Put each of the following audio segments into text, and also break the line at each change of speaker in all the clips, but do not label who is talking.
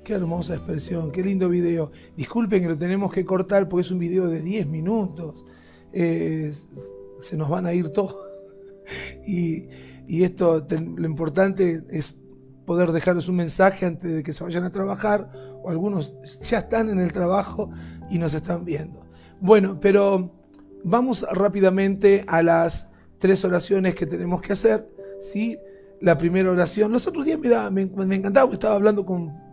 Qué hermosa expresión, qué lindo video. Disculpen que lo tenemos que cortar porque es un video de 10 minutos. Se nos van a ir todos. Y esto, lo importante es poder dejarles un mensaje antes de que se vayan a trabajar, o algunos ya están en el trabajo y nos están viendo. Bueno, pero vamos rápidamente a las 3 oraciones que tenemos que hacer, ¿sí? La primera oración, los otros días me encantaba, porque estaba hablando con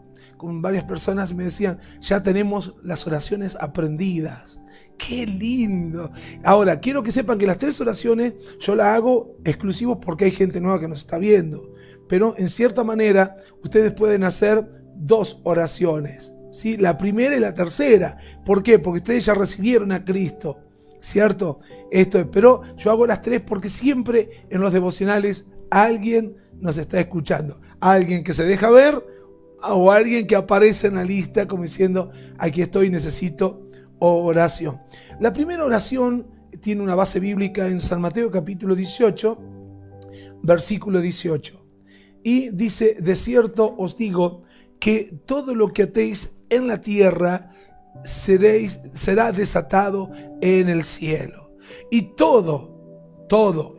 varias personas y me decían, ya tenemos las oraciones aprendidas. ¡Qué lindo! Ahora, quiero que sepan que las 3 oraciones yo las hago exclusivos porque hay gente nueva que nos está viendo. Pero en cierta manera, ustedes pueden hacer 2 oraciones, ¿sí? La primera y la tercera. ¿Por qué? Porque ustedes ya recibieron a Cristo, ¿cierto? Pero yo hago las 3 porque siempre en los devocionales alguien nos está escuchando. Alguien que se deja ver o alguien que aparece en la lista como diciendo, aquí estoy, necesito oración. La primera oración tiene una base bíblica en San Mateo capítulo 18, versículo 18. Y dice, de cierto os digo que todo lo que atéis en la tierra será desatado en el cielo. Y todo,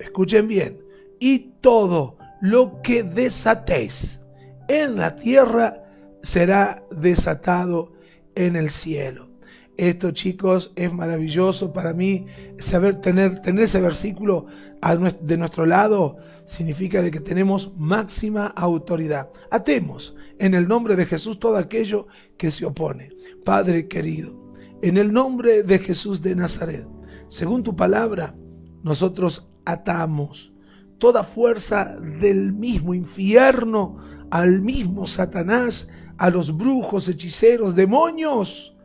escuchen bien, y todo lo que desatéis en la tierra será desatado en el cielo. Esto, chicos, es maravilloso para mí. Tener ese versículo de nuestro lado significa de que tenemos máxima autoridad. Atemos en el nombre de Jesús todo aquello que se opone. Padre querido, en el nombre de Jesús de Nazaret, según tu palabra, nosotros atamos toda fuerza del mismo infierno, al mismo Satanás, a los brujos, hechiceros, demonios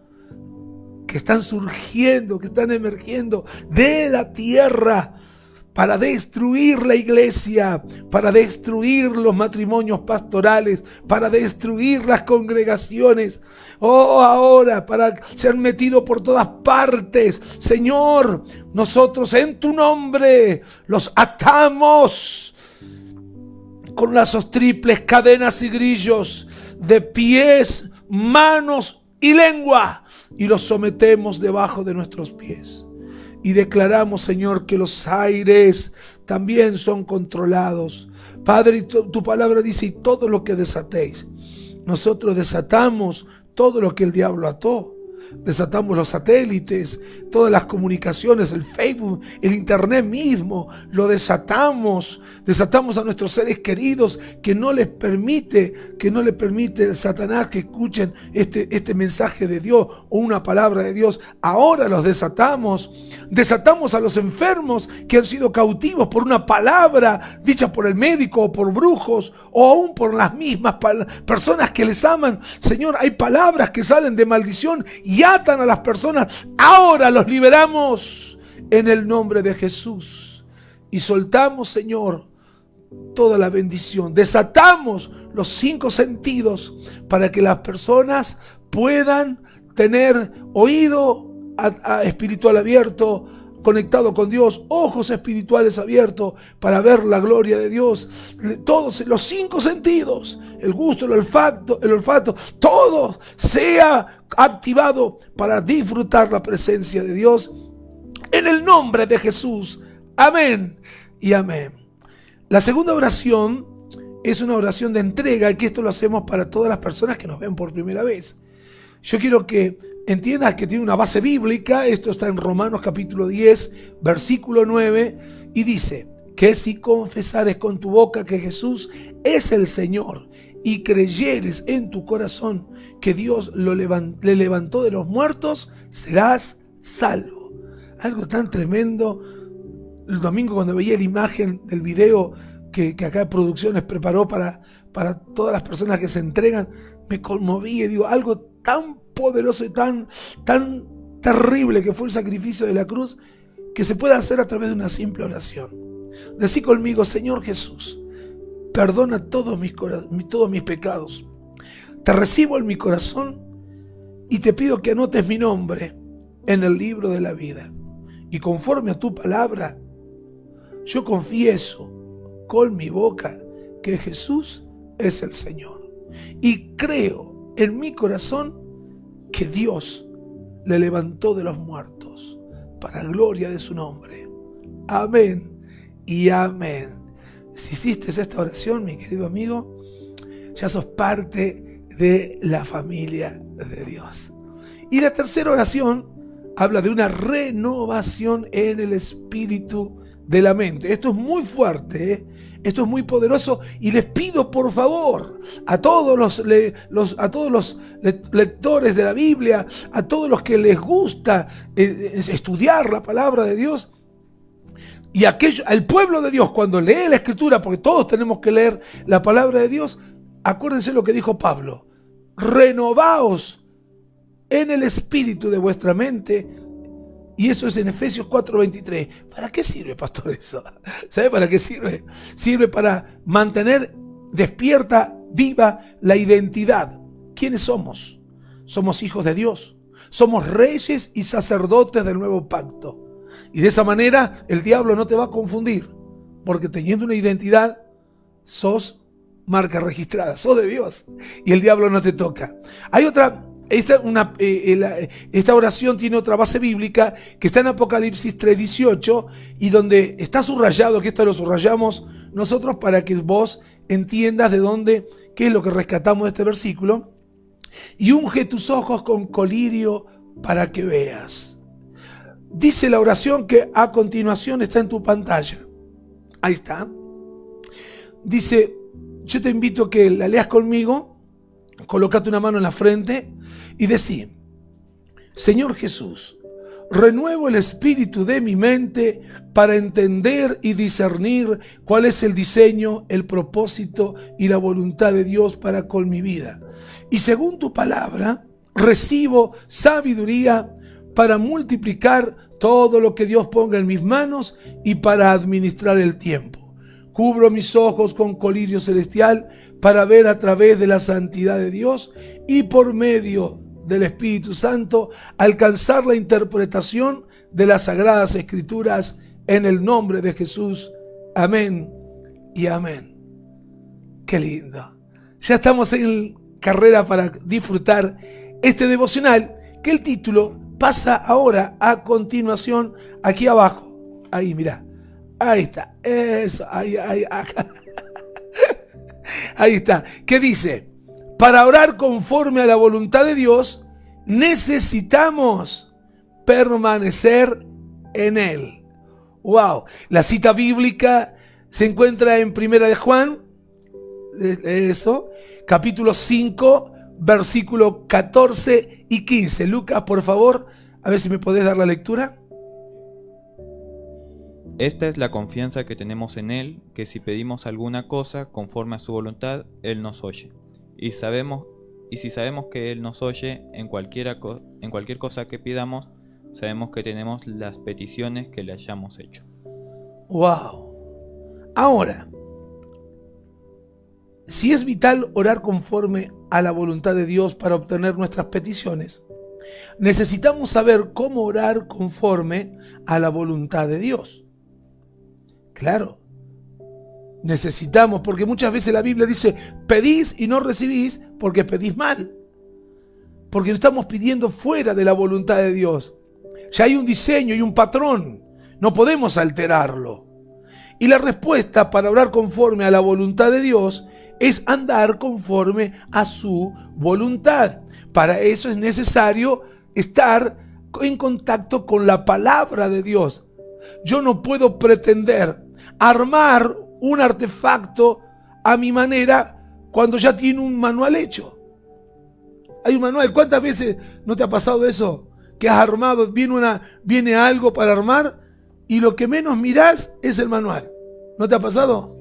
que están surgiendo, que están emergiendo de la tierra para destruir la iglesia, para destruir los matrimonios pastorales, para destruir las congregaciones. Ahora, se han metido por todas partes. Señor, nosotros en tu nombre los atamos con lazos triples, cadenas y grillos de pies, manos y lengua, y los sometemos debajo de nuestros pies. Y declaramos, Señor, que los aires también son controlados. Padre, tu palabra dice, y todo lo que desatéis. Nosotros desatamos todo lo que el diablo ató. Desatamos los satélites, todas las comunicaciones, el Facebook, el internet mismo, lo desatamos a nuestros seres queridos que no les permite el Satanás que escuchen este mensaje de Dios o una palabra de Dios. Ahora los desatamos a los enfermos que han sido cautivos por una palabra dicha por el médico o por brujos o aún por las mismas personas que les aman. Señor, hay palabras que salen de maldición y atan a las personas. Ahora los liberamos en el nombre de Jesús y soltamos, Señor, toda la bendición. Desatamos los 5 sentidos para que las personas puedan tener oído espiritual abierto, conectado con Dios, ojos espirituales abiertos para ver la gloria de Dios. Todos los 5 sentidos, el gusto, el olfato, todo sea activado para disfrutar la presencia de Dios en el nombre de Jesús. Amén y amén. La segunda oración es una oración de entrega, y que esto lo hacemos para todas las personas que nos ven por primera vez. Yo quiero que entiendas que tiene una base bíblica. Esto está en Romanos capítulo 10, versículo 9, y dice que si confesares con tu boca que Jesús es el Señor y creyeres en tu corazón que Dios le levantó de los muertos, serás salvo. Algo tan tremendo. El domingo, cuando veía la imagen del video que acá Producciones preparó para todas las personas que se entregan, me conmoví y digo, algo tan poderoso y tan terrible que fue el sacrificio de la cruz, que se puede hacer a través de una simple oración. Decí conmigo: Señor Jesús, perdona todos mis pecados. Te recibo en mi corazón y te pido que anotes mi nombre en el libro de la vida. Y conforme a tu palabra, yo confieso con mi boca que Jesús es el Señor. Y creo en mi corazón que Dios le levantó de los muertos para gloria de su nombre. Amén y amén. Si hiciste esta oración, mi querido amigo, ya sos parte de la familia de Dios. Y la tercera oración habla de una renovación en el espíritu de la mente. Esto es muy fuerte, ¿eh? Esto es muy poderoso, y les pido por favor a todos los lectores de la Biblia, a todos los que les gusta estudiar la palabra de Dios, y al pueblo de Dios, cuando lee la Escritura, porque todos tenemos que leer la palabra de Dios, acuérdense lo que dijo Pablo: renovaos en el espíritu de vuestra mente. Y eso es en Efesios 4:23. ¿Para qué sirve, pastor, eso? ¿Sabe para qué sirve? Sirve para mantener despierta, viva la identidad. ¿Quiénes somos? Somos hijos de Dios. Somos reyes y sacerdotes del nuevo pacto. Y de esa manera el diablo no te va a confundir, porque teniendo una identidad, sos marca registrada, sos de Dios, y el diablo no te toca. Hay otra... Esta oración tiene otra base bíblica que está en Apocalipsis 3:18, y donde está subrayado, que esto lo subrayamos nosotros para que vos entiendas de dónde, qué es lo que rescatamos de este versículo. Y unge tus ojos con colirio para que veas. Dice la oración que a continuación está en tu pantalla. Ahí está. Dice, yo te invito a que la leas conmigo. Colócate una mano en la frente y decí: Señor Jesús, renuevo el espíritu de mi mente para entender y discernir cuál es el diseño, el propósito y la voluntad de Dios para con mi vida. Y según tu palabra, recibo sabiduría para multiplicar todo lo que Dios ponga en mis manos y para administrar el tiempo. Cubro mis ojos con colirio celestial para ver a través de la santidad de Dios y por medio del Espíritu Santo alcanzar la interpretación de las Sagradas Escrituras en el nombre de Jesús. Amén y amén. Qué lindo. Ya estamos en carrera para disfrutar este devocional, que el título pasa ahora a continuación aquí abajo. Ahí, mirá. Ahí está. Eso, ahí, acá. Ahí está. ¿Qué dice? Para orar conforme a la voluntad de Dios, necesitamos permanecer en Él. ¡Wow! La cita bíblica se encuentra en Primera de Juan, eso, capítulo 5, versículo 14 y 15. Lucas, por favor, a ver si me podés dar la lectura.
Esta es la confianza que tenemos en Él, que si pedimos alguna cosa conforme a su voluntad, Él nos oye. Y si sabemos que Él nos oye en cualquier cosa que pidamos, sabemos que tenemos las peticiones que le hayamos hecho.
¡Wow! Ahora, si es vital orar conforme a la voluntad de Dios para obtener nuestras peticiones, necesitamos saber cómo orar conforme a la voluntad de Dios. Claro, necesitamos, porque muchas veces la Biblia dice: pedís y no recibís porque pedís mal, porque no estamos pidiendo fuera de la voluntad de Dios. Ya hay un diseño y un patrón, no podemos alterarlo. Y la respuesta para orar conforme a la voluntad de Dios es andar conforme a su voluntad. Para eso es necesario estar en contacto con la palabra de Dios. Yo no puedo pretender armar un artefacto a mi manera cuando ya tiene un manual hecho. Hay un manual. ¿Cuántas veces no te ha pasado eso? Que has armado, viene algo para armar y lo que menos mirás es el manual. ¿No te ha pasado?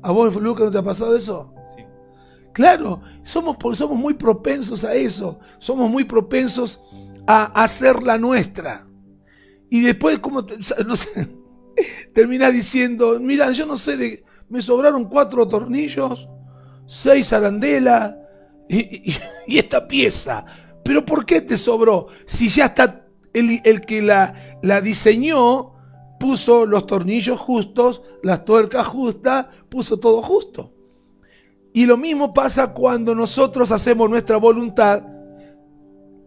¿A vos, Lucas, no te ha pasado eso?
Sí.
Claro, somos muy propensos a eso. Somos muy propensos a hacer la nuestra. Y después, como no sé, terminás diciendo: mira, yo no sé, me sobraron 4 tornillos, 6 arandelas y esta pieza. ¿Pero por qué te sobró? Si ya está el que la diseñó, puso los tornillos justos, las tuercas justas, puso todo justo. Y lo mismo pasa cuando nosotros hacemos nuestra voluntad,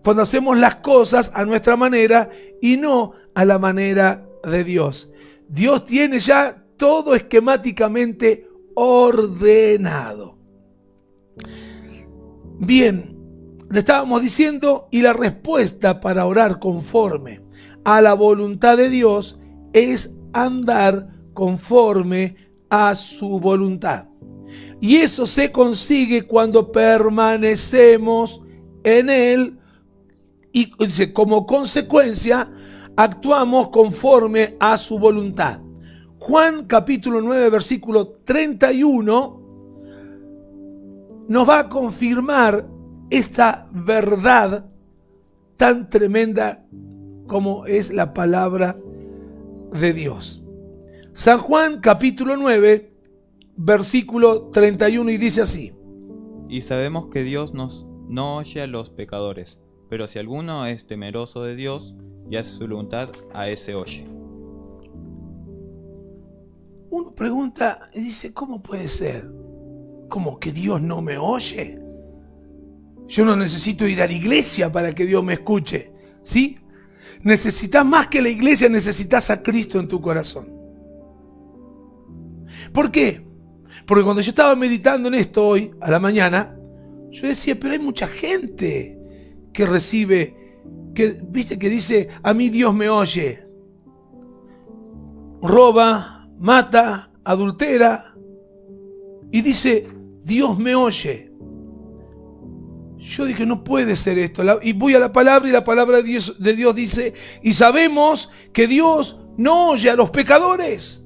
cuando hacemos las cosas a nuestra manera y no a la manera de Dios. Dios tiene ya todo esquemáticamente ordenado. Bien, le estábamos diciendo, y la respuesta para orar conforme a la voluntad de Dios es andar conforme a su voluntad. Y eso se consigue cuando permanecemos en Él y dice, como consecuencia actuamos conforme a su voluntad. Juan capítulo 9 versículo 31 nos va a confirmar esta verdad tan tremenda como es la palabra de Dios. San Juan capítulo 9 versículo 31 y dice así:
Y sabemos que Dios no oye a los pecadores, pero si alguno es temeroso de Dios y hace su voluntad, a ese oye.
Uno pregunta y dice, ¿cómo puede ser? ¿Cómo que Dios no me oye? Yo no necesito ir a la iglesia para que Dios me escuche, ¿sí? Necesitas más que la iglesia, necesitas a Cristo en tu corazón. ¿Por qué? Porque cuando yo estaba meditando en esto hoy, a la mañana, yo decía, pero hay mucha gente que recibe, que viste que dice, a mí Dios me oye. Roba, mata, adultera, y dice, Dios me oye. Yo dije, no puede ser esto. Y voy a la palabra, y la palabra de Dios dice, y sabemos que Dios no oye a los pecadores.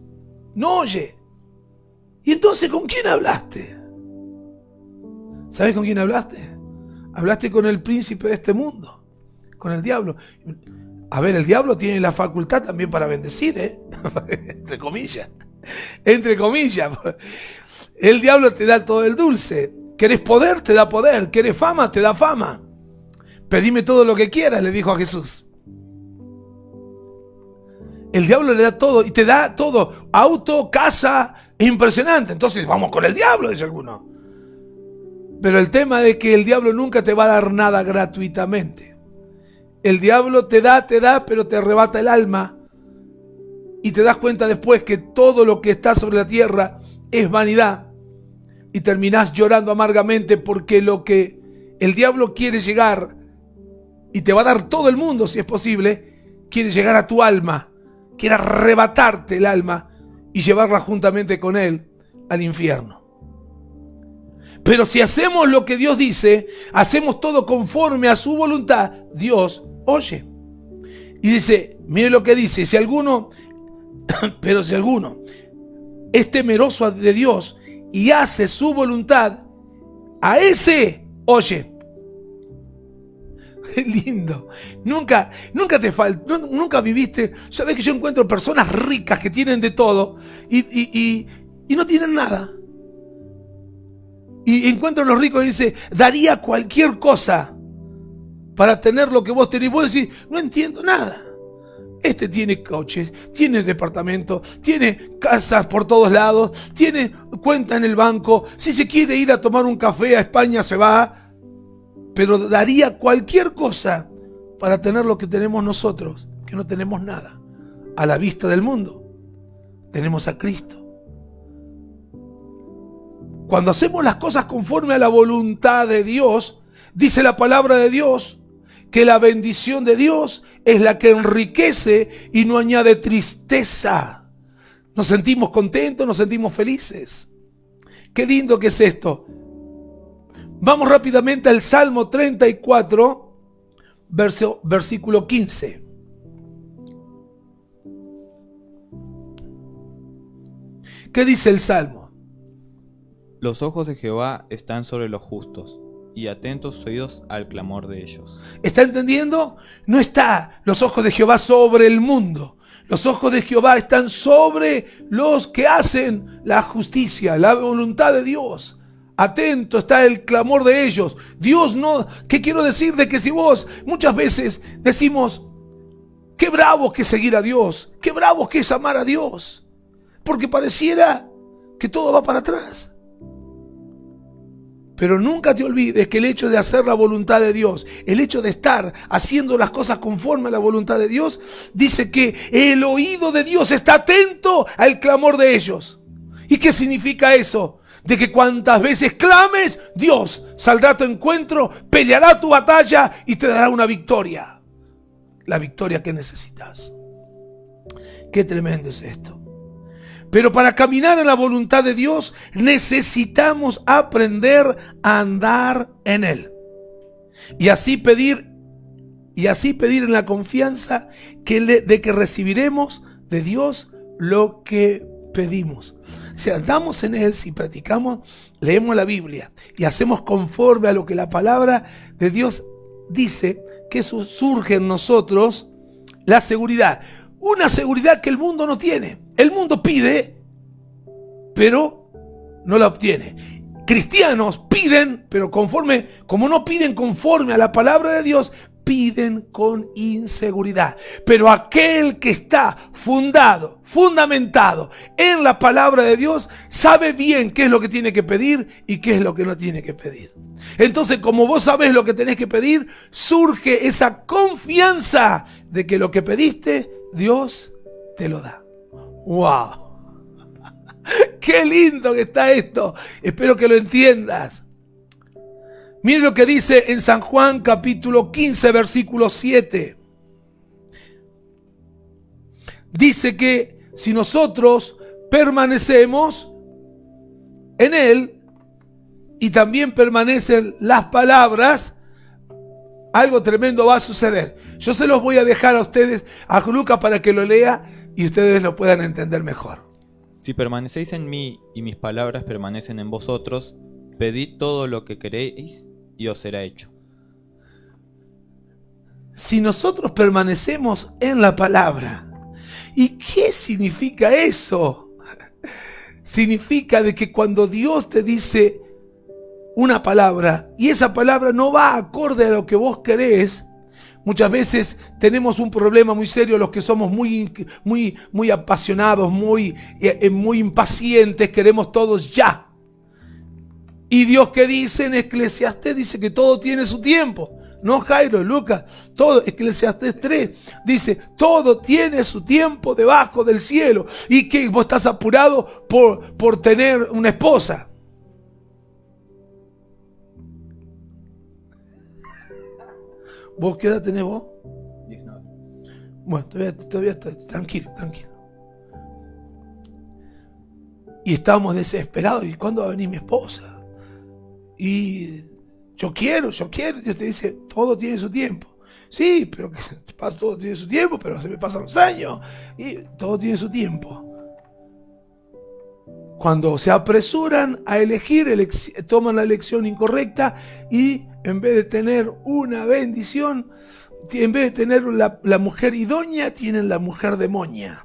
No oye. Y entonces, ¿con quién hablaste? ¿Sabes con quién hablaste? Hablaste con el príncipe de este mundo, con el diablo. A ver, el diablo tiene la facultad también para bendecir, entre comillas. Entre comillas. El diablo te da todo el dulce. ¿Querés poder? Te da poder. ¿Querés fama? Te da fama. Pedime todo lo que quieras, le dijo a Jesús. El diablo le da todo y te da todo. Auto, casa, impresionante. Entonces vamos con el diablo, dice alguno. Pero el tema es que el diablo nunca te va a dar nada gratuitamente. El diablo te da, pero te arrebata el alma. Y te das cuenta después que todo lo que está sobre la tierra es vanidad. Y terminás llorando amargamente porque lo que el diablo quiere llegar, y te va a dar todo el mundo si es posible, quiere llegar a tu alma. Quiere arrebatarte el alma y llevarla juntamente con él al infierno. Pero si hacemos lo que Dios dice, hacemos todo conforme a su voluntad, Dios oye. Y dice, mire lo que dice, si alguno es temeroso de Dios y hace su voluntad, a ese oye. Qué lindo. Nunca te falta, nunca viviste. Sabes que yo encuentro personas ricas que tienen de todo y no tienen nada. Y encuentro a los ricos y dice, daría cualquier cosa para tener lo que vos tenés. Vos decís, no entiendo nada. Este tiene coches, tiene departamento, tiene casas por todos lados, tiene cuenta en el banco. Si se quiere ir a tomar un café a España se va. Pero daría cualquier cosa para tener lo que tenemos nosotros, que no tenemos nada. A la vista del mundo, tenemos a Cristo. Cuando hacemos las cosas conforme a la voluntad de Dios, dice la palabra de Dios, que la bendición de Dios es la que enriquece y no añade tristeza. Nos sentimos contentos, nos sentimos felices. Qué lindo que es esto. Vamos rápidamente al Salmo 34, versículo 15. ¿Qué dice el Salmo?
Los ojos de Jehová están sobre los justos, y atentos sus oídos al clamor de ellos.
¿Está entendiendo? No está los ojos de Jehová sobre el mundo. Los ojos de Jehová están sobre los que hacen la justicia, la voluntad de Dios. Atento está el clamor de ellos. Dios no... ¿Qué quiero decir? De que si vos muchas veces decimos, qué bravo que es seguir a Dios, qué bravo que es amar a Dios, porque pareciera que todo va para atrás. Pero nunca te olvides que el hecho de hacer la voluntad de Dios, el hecho de estar haciendo las cosas conforme a la voluntad de Dios, dice que el oído de Dios está atento al clamor de ellos. ¿Y qué significa eso? De que cuantas veces clames, Dios saldrá a tu encuentro, peleará tu batalla y te dará una victoria. La victoria que necesitas. Qué tremendo es esto. Pero para caminar en la voluntad de Dios necesitamos aprender a andar en Él. Y así pedir en la confianza de que recibiremos de Dios lo que pedimos. Si andamos en Él, si practicamos, leemos la Biblia y hacemos conforme a lo que la palabra de Dios dice, que surge en nosotros la seguridad. Una seguridad que el mundo no tiene. El mundo pide, pero no la obtiene. Cristianos piden, pero como no piden conforme a la palabra de Dios, piden con inseguridad. Pero aquel que está fundamentado en la palabra de Dios, sabe bien qué es lo que tiene que pedir y qué es lo que no tiene que pedir. Entonces, como vos sabés lo que tenés que pedir, surge esa confianza de que lo que pediste, Dios te lo da. ¡Wow! ¡Qué lindo que está esto! Espero que lo entiendas. Mire lo que dice en San Juan capítulo 15, versículo 7. Dice que si nosotros permanecemos en Él y también permanecen las palabras, algo tremendo va a suceder. Yo se los voy a dejar a ustedes, a Lucas, para que lo lea y ustedes lo puedan entender mejor.
Si permanecéis en mí y mis palabras permanecen en vosotros, pedid todo lo que queréis y os será hecho.
Si nosotros permanecemos en la palabra, ¿y qué significa eso? Significa de que cuando Dios te dice una palabra y esa palabra no va acorde a lo que vos querés, muchas veces tenemos un problema muy serio los que somos muy apasionados, muy impacientes, queremos todos ya. Y Dios, que dice en Eclesiastés, dice que todo tiene su tiempo. No, Jairo, Lucas, todo, Eclesiastés 3 dice, todo tiene su tiempo debajo del cielo. Y que vos estás apurado por tener una esposa. ¿Vos qué edad tenés vos?
19.
Bueno, todavía está, tranquilo. Y estábamos desesperados. ¿Y cuándo va a venir mi esposa? Y yo quiero. Dios te dice, todo tiene su tiempo. Sí, pero todo tiene su tiempo, pero se me pasan los años. Y todo tiene su tiempo. Cuando se apresuran a elegir, toman la elección incorrecta y en vez de tener una bendición, en vez de tener la mujer idónea, tienen la mujer demonia.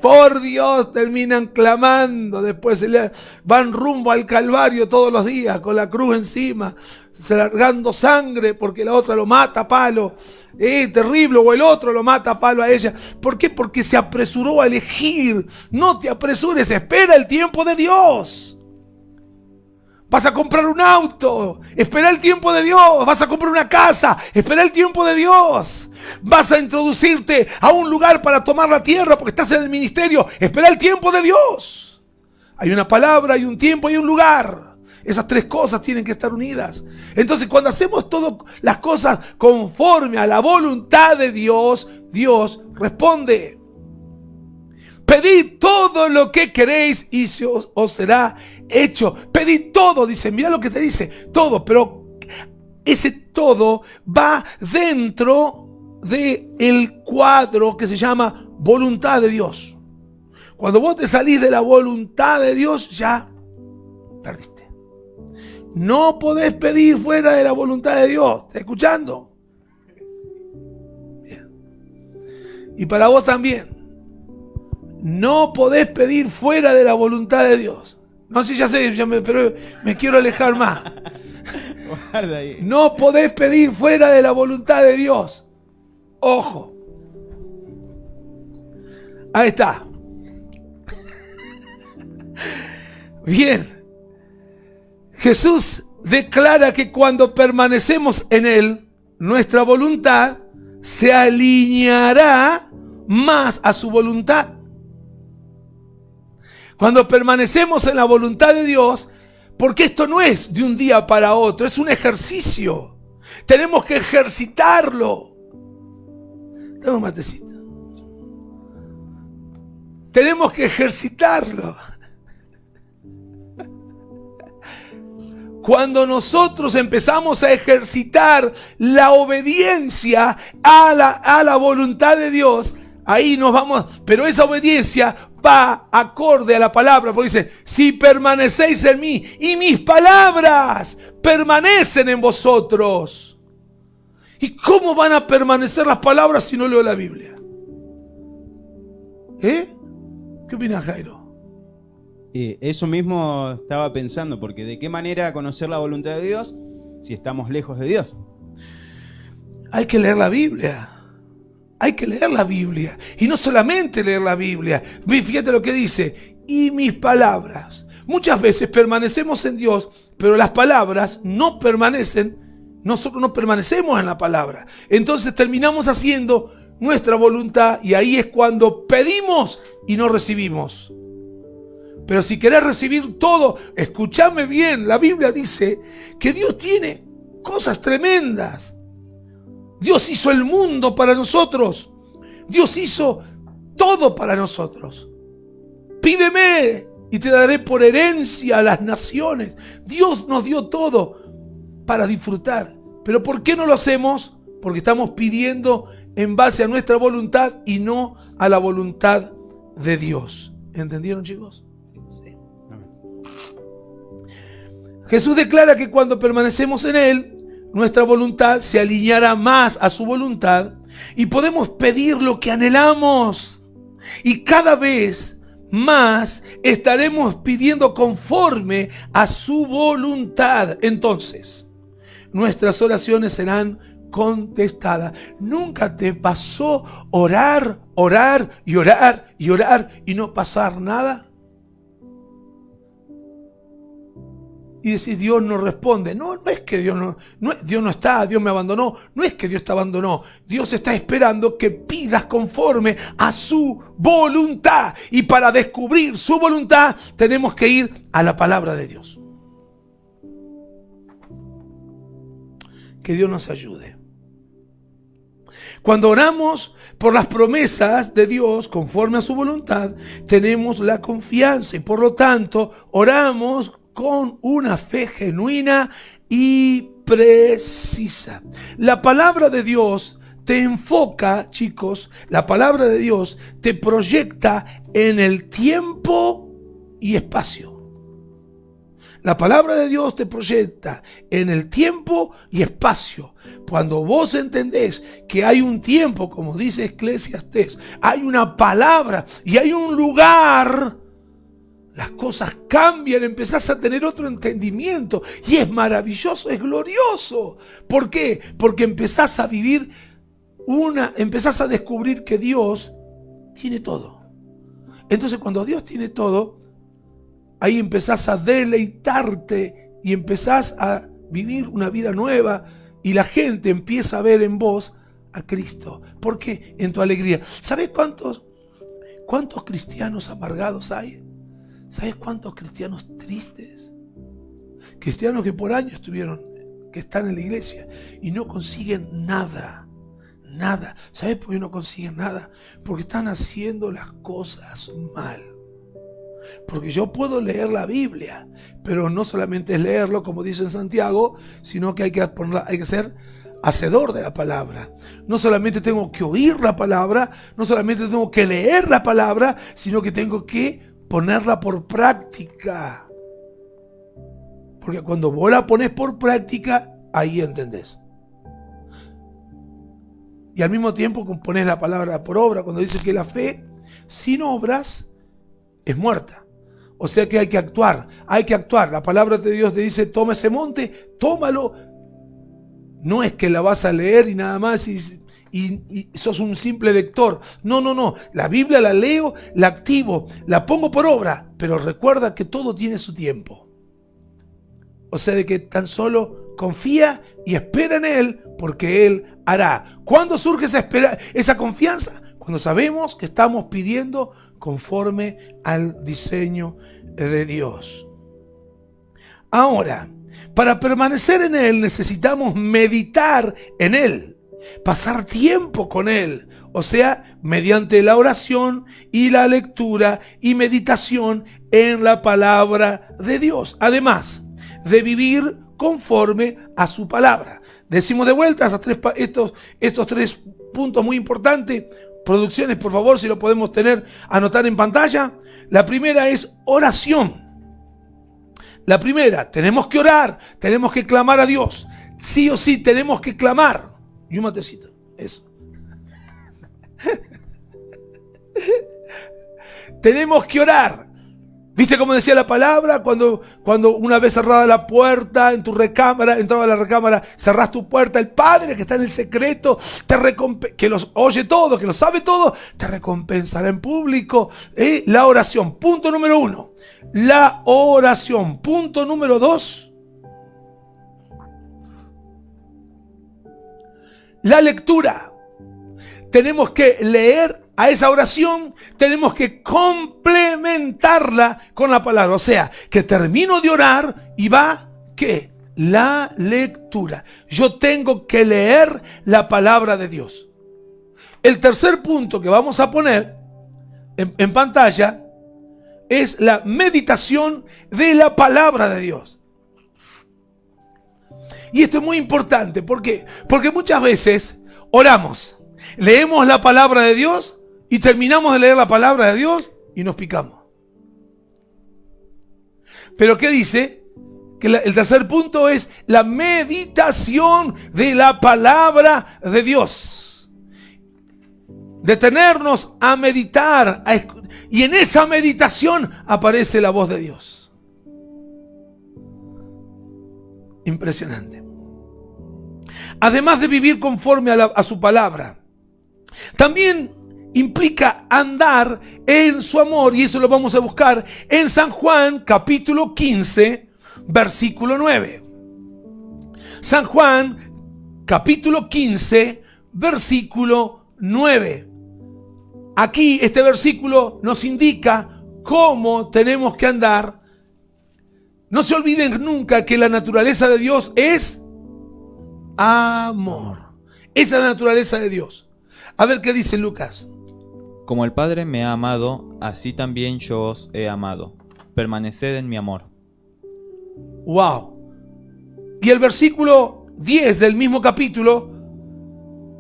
Por Dios, terminan clamando, después van rumbo al Calvario todos los días con la cruz encima, largando sangre porque la otra lo mata a palo, terrible, o el otro lo mata a palo a ella. ¿Por qué? Porque se apresuró a elegir. No te apresures, espera el tiempo de Dios. Vas a comprar un auto, espera el tiempo de Dios. Vas a comprar una casa, espera el tiempo de Dios. Vas a introducirte a un lugar para tomar la tierra porque estás en el ministerio, espera el tiempo de Dios. Hay una palabra, hay un tiempo, hay un lugar. Esas tres cosas tienen que estar unidas. Entonces, cuando hacemos todas las cosas conforme a la voluntad de Dios, Dios responde. Pedid todo lo que queréis y os será hecho. Pedid todo, dice, mira lo que te dice, todo, pero ese todo va dentro del cuadro que se llama voluntad de Dios. Cuando vos te salís de la voluntad de Dios, ya perdiste. No podés pedir fuera de la voluntad de Dios. ¿Estás escuchando? Bien. Y para vos también. No podés pedir fuera de la voluntad de Dios. No sé, ya sé, pero me quiero alejar más.
Guarda ahí.
No podés pedir fuera de la voluntad de Dios. Ojo. Ahí está. Bien. Jesús declara que cuando permanecemos en Él, nuestra voluntad se alineará más a su voluntad. Cuando permanecemos en la voluntad de Dios, porque esto no es de un día para otro, es un ejercicio. Tenemos que ejercitarlo. Dame un matecito. Tenemos que ejercitarlo. Cuando nosotros empezamos a ejercitar la obediencia a la voluntad de Dios, ahí nos vamos, pero esa obediencia va acorde a la palabra, porque dice, si permanecéis en mí y mis palabras permanecen en vosotros. ¿Y cómo van a permanecer las palabras si no leo la Biblia? ¿Qué opinas, Jairo?
Eso mismo estaba pensando, porque ¿de qué manera conocer la voluntad de Dios si estamos lejos de Dios?
Hay que leer la Biblia. Hay que leer la Biblia. Y no solamente leer la Biblia. Fíjate lo que dice. Y mis palabras. Muchas veces permanecemos en Dios, pero las palabras no permanecen. Nosotros no permanecemos en la palabra. Entonces terminamos haciendo nuestra voluntad y ahí es cuando pedimos y no recibimos. Pero si querés recibir todo, escúchame bien, la Biblia dice que Dios tiene cosas tremendas. Dios hizo el mundo para nosotros. Dios hizo todo para nosotros. Pídeme y te daré por herencia a las naciones. Dios nos dio todo para disfrutar. Pero ¿por qué no lo hacemos? Porque estamos pidiendo en base a nuestra voluntad y no a la voluntad de Dios. ¿Entendieron, chicos? Jesús declara que cuando permanecemos en Él, nuestra voluntad se alineará más a su voluntad y podemos pedir lo que anhelamos. Y cada vez más estaremos pidiendo conforme a su voluntad. Entonces, nuestras oraciones serán contestadas. ¿Nunca te pasó orar y no pasar nada? Y decís, Dios no responde. No es que Dios no está, Dios me abandonó. No es que Dios te abandonó. Dios está esperando que pidas conforme a su voluntad. Y para descubrir su voluntad tenemos que ir a la palabra de Dios. Que Dios nos ayude. Cuando oramos por las promesas de Dios conforme a su voluntad, tenemos la confianza y por lo tanto oramos con una fe genuina y precisa. La palabra de Dios te enfoca, chicos, la palabra de Dios te proyecta en el tiempo y espacio. La palabra de Dios te proyecta en el tiempo y espacio. Cuando vos entendés que hay un tiempo, como dice Eclesiastés, hay una palabra y hay un lugar, las cosas cambian, empezás a tener otro entendimiento y es maravilloso, es glorioso. ¿Por qué? Porque empezás a vivir empezás a descubrir que Dios tiene todo. Entonces cuando Dios tiene todo, ahí empezás a deleitarte y empezás a vivir una vida nueva y la gente empieza a ver en vos a Cristo. ¿Por qué? En tu alegría. ¿Sabés cuántos cristianos amargados hay? ¿Sabes cuántos cristianos tristes? Cristianos que por años que están en la iglesia y no consiguen nada. Nada. ¿Sabes por qué no consiguen nada? Porque están haciendo las cosas mal. Porque yo puedo leer la Biblia, pero no solamente es leerlo, como dice en Santiago, sino que hay que ser hacedor de la palabra. No solamente tengo que oír la palabra, no solamente tengo que leer la palabra, sino que tengo que ponerla por práctica. Porque cuando vos la pones por práctica, ahí entendés. Y al mismo tiempo pones la palabra por obra, cuando dice que la fe sin obras es muerta. O sea que hay que actuar. La palabra de Dios te dice, toma ese monte, tómalo. No es que la vas a leer y nada más y y sos un simple lector. No, no, no. La Biblia la leo, la activo, la pongo por obra, pero recuerda que todo tiene su tiempo. O sea, de que tan solo confía y espera en Él, porque Él hará. ¿Cuándo surge esa confianza? Cuando sabemos que estamos pidiendo conforme al diseño de Dios. Ahora, para permanecer en Él necesitamos meditar en Él, pasar tiempo con Él, o sea, mediante la oración y la lectura y meditación en la palabra de Dios. Además de vivir conforme a su palabra. Decimos de vuelta estos tres puntos muy importantes. Producciones, por favor, si lo podemos anotar en pantalla. La primera es oración. La primera, tenemos que orar, tenemos que clamar a Dios. Sí o sí tenemos que clamar. Y un matecito, eso. Tenemos que orar. ¿Viste cómo decía la palabra? Cuando una vez cerrada la puerta en tu recámara, entraba a la recámara, cerrás tu puerta, el Padre que está en el secreto, que los oye todo, que lo sabe todo, te recompensará en público. La oración, punto número 1. La oración, punto número 2. La lectura. Tenemos que leer a esa oración, tenemos que complementarla con la palabra. O sea, que termino de orar y va, ¿qué? La lectura. Yo tengo que leer la palabra de Dios. El tercer punto que vamos a poner en pantalla es la meditación de la palabra de Dios. Y esto es muy importante. ¿Por qué? Porque muchas veces oramos, leemos la palabra de Dios y terminamos de leer la palabra de Dios y nos picamos. Pero ¿qué dice? Que el tercer punto es la meditación de la palabra de Dios. Detenernos a meditar, y en esa meditación aparece la voz de Dios. Impresionante. Además de vivir conforme a su palabra, también implica andar en su amor, y eso lo vamos a buscar en San Juan capítulo 15, versículo 9. San Juan capítulo 15, versículo 9. Aquí este versículo nos indica cómo tenemos que andar. No se olviden nunca que la naturaleza de Dios es amor. Esa es la naturaleza de Dios. A ver qué dice Lucas.
Como el Padre me ha amado, así también yo os he amado. Permaneced en mi amor.
Wow. Y el versículo 10 del mismo capítulo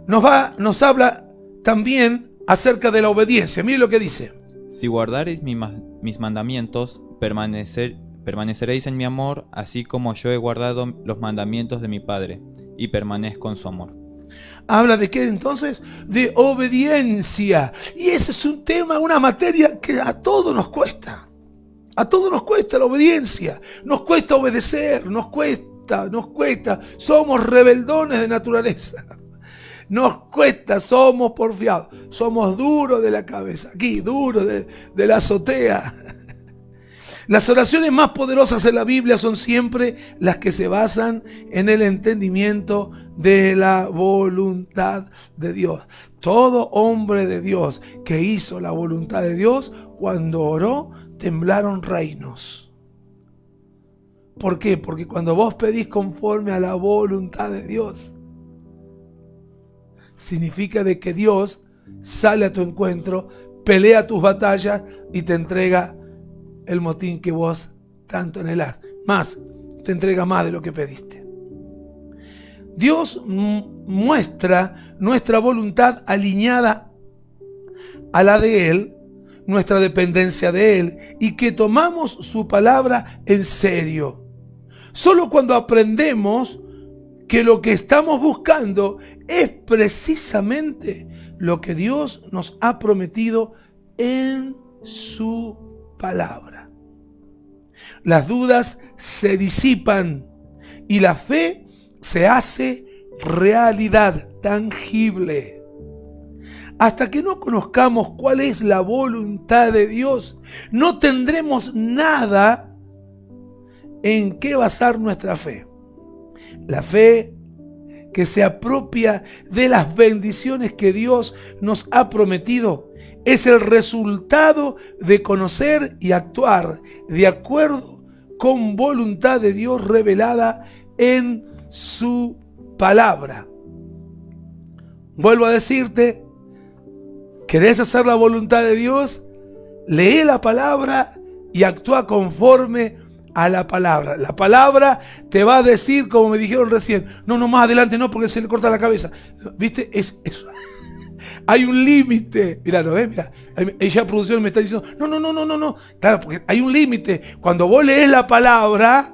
nos habla también acerca de la obediencia. Mire lo que dice.
Si guardareis mis mandamientos, permaneceréis en mi amor, así como yo he guardado los mandamientos de mi Padre, y permanezco en su amor.
¿Habla de qué entonces? De obediencia. Y ese es un tema, una materia que a todos nos cuesta. A todos nos cuesta la obediencia. Nos cuesta obedecer, nos cuesta. Somos rebeldones de naturaleza. Nos cuesta, somos porfiados. Somos duros de la cabeza. Aquí, duros de la azotea. Las oraciones más poderosas en la Biblia son siempre las que se basan en el entendimiento de la voluntad de Dios. Todo hombre de Dios que hizo la voluntad de Dios, cuando oró, temblaron reinos. ¿Por qué? Porque cuando vos pedís conforme a la voluntad de Dios, significa de que Dios sale a tu encuentro, pelea tus batallas y te entrega el motín que vos tanto anhelás. Más, te entrega más de lo que pediste. Dios muestra nuestra voluntad alineada a la de Él, nuestra dependencia de Él, y que tomamos su palabra en serio. Solo cuando aprendemos que lo que estamos buscando es precisamente lo que Dios nos ha prometido en su palabra. Las dudas se disipan y la fe se hace realidad tangible. hasta que no conozcamos cuál es la voluntad de Dios, no tendremos nada en qué basar nuestra fe. La fe que se apropia de las bendiciones que Dios nos ha prometido es el resultado de conocer y actuar de acuerdo con voluntad de Dios revelada en su palabra. Vuelvo a decirte, ¿querés hacer la voluntad de Dios? Lee la palabra y actúa conforme a la palabra. La palabra te va a decir, como me dijeron recién, no, más adelante no, porque se le corta la cabeza. ¿Viste? Hay un límite. Mirá, ¿lo ves? Mirá, ella producción me está diciendo, no. Claro, porque hay un límite. Cuando vos lees la palabra,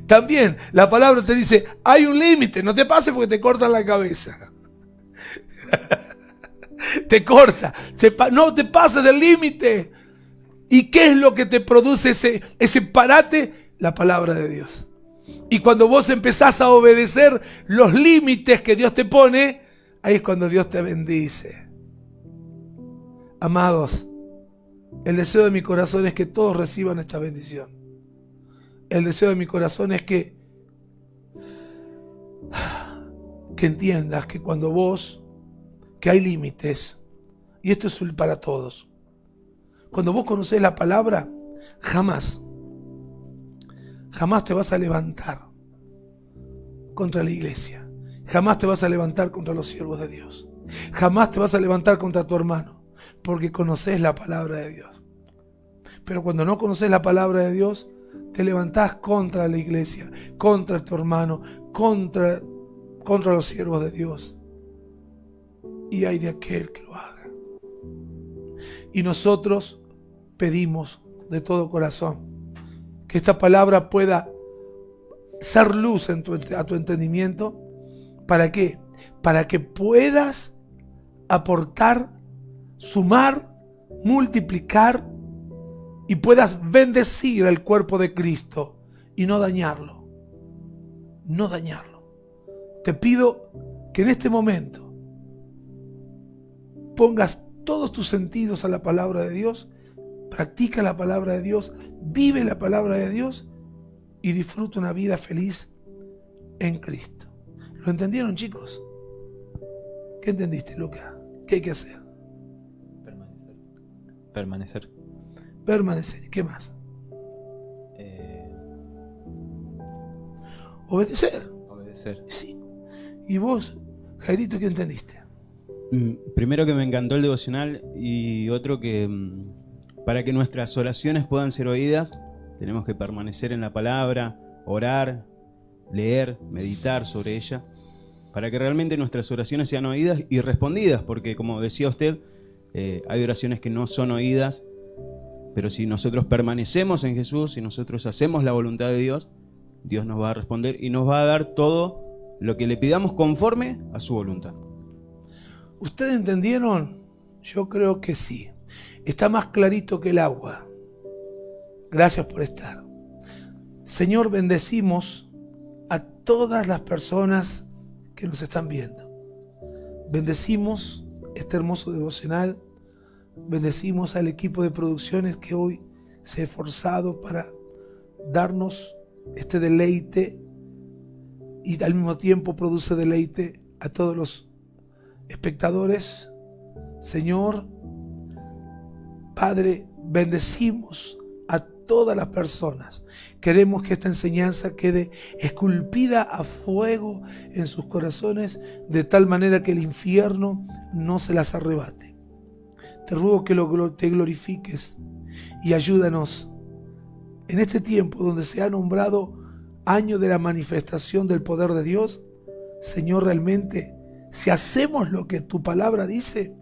también la palabra te dice, hay un límite, no te pases porque te cortan la cabeza. Te corta, no te pases del límite. ¿Y qué es lo que te produce ese parate? La palabra de Dios. Y cuando vos empezás a obedecer los límites que Dios te pone, ahí es cuando Dios te bendice. Amados, el deseo de mi corazón es que todos reciban esta bendición. El deseo de mi corazón es que entiendas que cuando vos, que hay límites, y esto es para todos. Cuando vos conocés la palabra, jamás te vas a levantar contra la iglesia. Jamás te vas a levantar contra los siervos de Dios. Jamás te vas a levantar contra tu hermano, porque conocés la palabra de Dios. Pero cuando no conocés la palabra de Dios, te levantás contra la iglesia, contra tu hermano, contra los siervos de Dios. Y hay de aquel que lo haga. Y nosotros pedimos de todo corazón que esta palabra pueda ser luz a tu entendimiento. ¿Para qué? Para que puedas aportar, sumar, multiplicar y puedas bendecir el cuerpo de Cristo y no dañarlo. No dañarlo. Te pido que en este momento pongas todos tus sentidos a la palabra de Dios, practica la palabra de Dios, vive la palabra de Dios y disfruta una vida feliz en Cristo. ¿Lo entendieron, chicos? ¿Qué entendiste, Luca? ¿Qué hay que hacer? Permanecer. ¿Qué más? Obedecer. Sí. ¿Y vos, Jairito, qué entendiste?
Primero que me encantó el devocional y otro que para que nuestras oraciones puedan ser oídas, tenemos que permanecer en la palabra, orar, leer, meditar sobre ella, para que realmente nuestras oraciones sean oídas y respondidas, porque como decía usted, hay oraciones que no son oídas, pero si nosotros permanecemos en Jesús, si nosotros hacemos la voluntad de Dios, Dios nos va a responder y nos va a dar todo lo que le pidamos conforme a su voluntad.
¿Ustedes entendieron? Yo creo que sí. Está más clarito que el agua. Gracias por estar. Señor, bendecimos a todas las personas que nos están viendo. Bendecimos este hermoso devocional. Bendecimos al equipo de producciones que hoy se ha esforzado para darnos este deleite y al mismo tiempo produce deleite a todos los espectadores. Señor, Padre, bendecimos a todas las personas. Queremos que esta enseñanza quede esculpida a fuego en sus corazones, de tal manera que el infierno no se las arrebate. Te ruego que te glorifiques y ayúdanos en este tiempo donde se ha nombrado año de la manifestación del poder de Dios. Señor, realmente, si hacemos lo que tu palabra dice,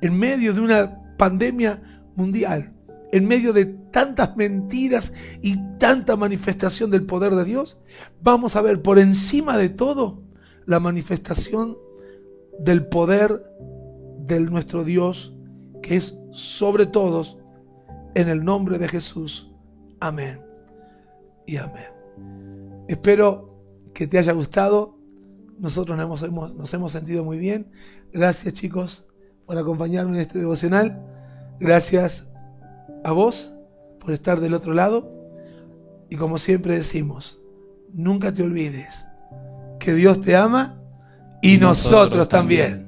en medio de una pandemia mundial, en medio de tantas mentiras y tanta manifestación del poder de Dios, vamos a ver por encima de todo la manifestación del poder de nuestro Dios, que es sobre todos, en el nombre de Jesús. Amén y amén. Espero que te haya gustado. Nosotros nos hemos sentido muy bien. Gracias, chicos. por acompañarme en este devocional. Gracias a vos por estar del otro lado. Y como siempre decimos, nunca te olvides que Dios te ama y nosotros también.